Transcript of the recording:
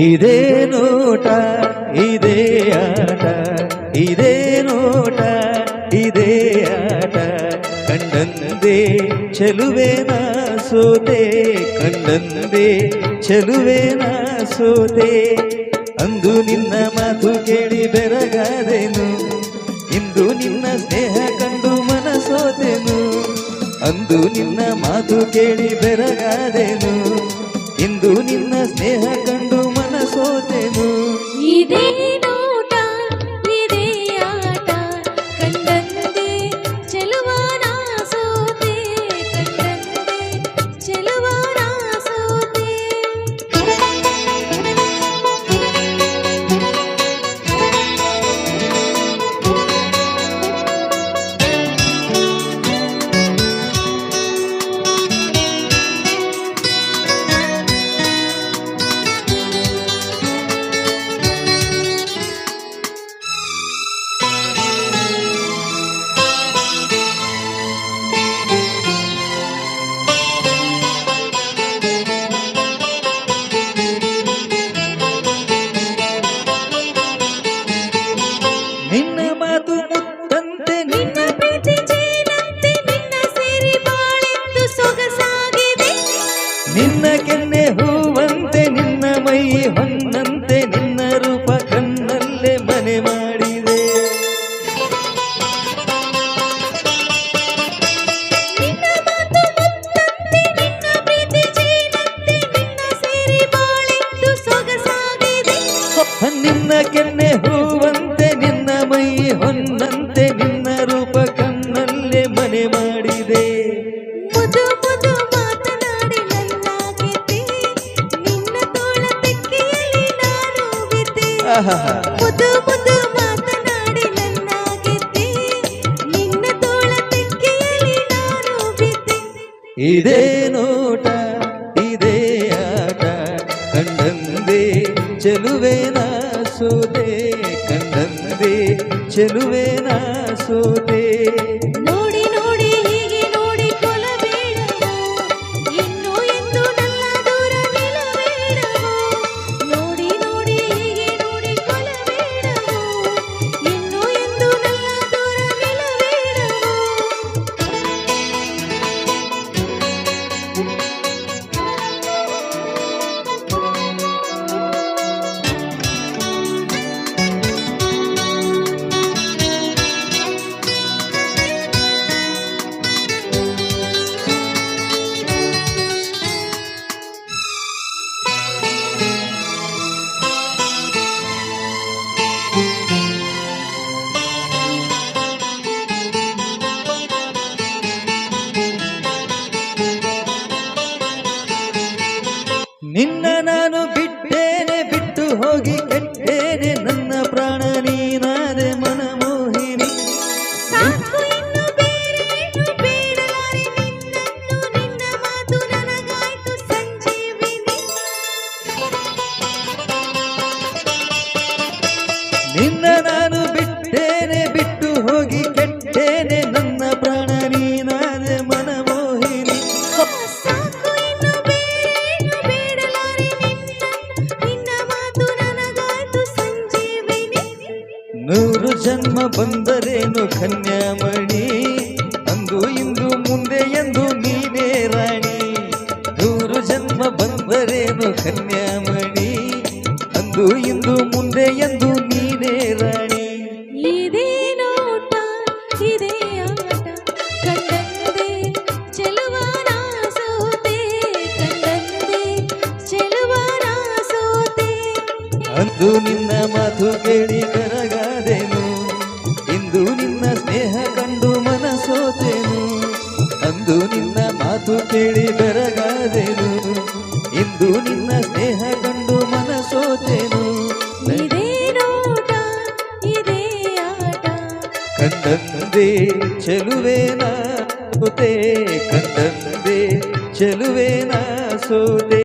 ಇದೇ ನೋಟ ಇದೇ ಆಟ, ಇದೇ ನೋಟ ಇದೇ ಆಟ, ಕಂಡಂದೇ ಚೆಲುವೆನ ಸೋತೆ, ಕಂಡಂದೇ ಚೆಲುವೆನ ಸೋತೆ. ಅಂದು ನಿನ್ನ ಮಾತು ಕೇಳಿ ಬೆರಗಾದೆನು, ಇಂದು ನಿನ್ನ ಸ್ನೇಹ ಕಂಡು ಮನಸೋತೆನು. ಅಂದು ನಿನ್ನ ಮಾತು ಕೇಳಿ ಬೆರಗಾದೆನು, ಇಂದು ನಿನ್ನ ಸ್ನೇಹ ಕಂಡು ಮನಸೋತೆನು. ಇದೇ ನೋಟ ಇದೇ ಆಟ, ಕಂಡಂದೇ ಚೆಲುವನ ಸೋತೆ, ಕಂಡಂದೇ ಚೆಲುವನ ಸೋತೆ. ನಿನ್ನ ಮಾತು ಮುತ್ತಂತೆ, ನಿನ್ನ ಪ್ರೀತಿ ಜೇನಂತೆ, ನಿನ್ನ ಸೇರಿ ಬಾಳೆಂದು ಸೊಗಸಾಗಿದೆ. ನಿನ್ನ ಕೆನ್ನೆ ಹೂವಂತೆ, ನಿನ್ನ ಮೈ ಹೊನ್ನಂತೆ, ನಿನ್ನ ರೂಪ ಕಣ್ಣಲ್ಲೇ ಮನೆ ಮಾಡಿದೆ. ನಿನ್ನ ಮಾತು ಮುತ್ತಂತೆ, ನಿನ್ನ ಪ್ರೀತಿ ಜೇನಂತೆ, ನಿನ್ನ ಸೇರಿ ಬಾಳೆಂದು ಸೊಗಸಾಗಿದೆ. ನಿನ್ನ ಕೆನ್ನೆ ಹೂವಂತೆ, ನಿನ್ನ ಮೈ ಹೊನ್ನಂತೆ, ನಿನ್ನ ರೂಪ ಕಣ್ಣಲ್ಲೇ ಮನೆ ಮಾಡಿದೆ. ಮುದು ಮುದು ಮಾತನಾಡಿ ನನ್ನ ಗೆದ್ದೆ, ನಿನ್ನ ತೋಳ ತೆಕ್ಕೆಯಲ್ಲಿ ನಾನು ಬಿದ್ದೆ. ಆಹಾಹಾ. ಮುದು ಮುದು ಮಾತನಾಡಿ ನನ್ನ ಗೆದ್ದೆ, ನಿನ್ನ ತೋಳ ತೆಕ್ಕೆಯಲ್ಲಿ ನಾನು ಬಿದ್ದೆ. ಇದೇ ನೋಟ ಇದೇ ಆಟ, ಕಂಡಂದೇ ಚೆಲುವೆನ ಸೋತೆ, ಕಂಡಂದೇ ಚೆಲುವೆನ ಸೋತೆ. ನೋಡಿ ನೋಡಿ ಹೀಗೆ ನೋಡಿ ಕೊಲಬೇಡವೋ, ಇನ್ನು ಎಂದು ನನ್ನ ದೂರ ನಿಲ್ಲಬೇಡವೋ. ನೋಡಿ ನೋಡಿ ಹೀಗೆ ನೋಡಿ ಕೊಲಬೇಡವೋ, ಇನ್ನು ಎಂದು ನನ್ನ ದೂರ ನಿಲ್ಲಬೇಡವೋ. ನಿನ್ನ ನಾನು ಬಿಟ್ಟೇನೆ, ಬಿಟ್ಟು ಹೋಗಿ ಕೆಟ್ಟೇನೆ, ನನ್ನ ಪ್ರಾಣ ನೀನಾದೆ ಮನಮೋಹಿನಿ. ಸಾಕು ಇನ್ನು ಬೇರೆ ಏನು ಬೇಡಲಾರೆ ನಿನ್ನನ್ನು, ನಿನ್ನ ಮಾತು ನನಗಾಯ್ತು ಸಂಜೀವಿನಿ. ನಿನ್ನ ನಾನು ಬಿಟ್ಟೇನೆ, ಬಿಟ್ಟು ಹೋಗಿ ಕೆಟ್ಟೇನೆ, ನನ್ನ ಪ್ರಾಣ ನೀನಾದೆ ಮನಮೋಹಿನಿ. ಸಾಕು ಇನ್ನು ಬೇರೆ ಏನು ಬೇಡಲಾರೆ ನಿನ್ನನ್ನು, ನಿನ್ನ ಮಾತು ನನಗಾಯ್ತು ಸಂಜೀವಿನಿ. 100 ಜನ್ಮ ಬಂದರೇನು ಕನ್ಯಾಮಣಿ, ಅಂದು ಇಂದು ಮುಂದೆ ಎಂದು ನೀನೇ ರಾಣಿ. 100 ಜನ್ಮ ಬಂದರೇನು ಕನ್ಯಾಮಣಿ, ಅಂದು ಇಂದು ಮುಂದೆ ಎಂದು ನೀನೇ ರಾಣಿ. ಇದೇ ನೋಟ ಇದೇ ಆಟ, ಕಂಡಂದೇ ಚೆಲುವನ ಸೋತೆ, ಕಂಡಂದೇ ಚೆಲುವನ ಸೋತೆ. ಅಂದು ನಿನ್ನ ಮಾತು ಕೇಳಿ ಬೆರಗಾದೆನು, ಇಂದು ನಿನ್ನ ಸ್ನೇಹ ಕಂಡು ಮನಸೋತೆನು. ಅಂದು ನಿನ್ನ ಮಾತು ಕೇಳಿ ಬೆರಗಾದೆನು, ಇಂದು ನಿನ್ನ ಸ್ನೇಹ ಕಂಡು ಮನಸೋತೆನು. ಇದೇ ನೋಟ ಇದೇ ಆಟ, ಕಂಡಂದೇ ಚೆಲುವೆನ ಸೋತೆ, ಕಂಡಂದೇ ಚೆಲುವೆನ ಸೋತೆ.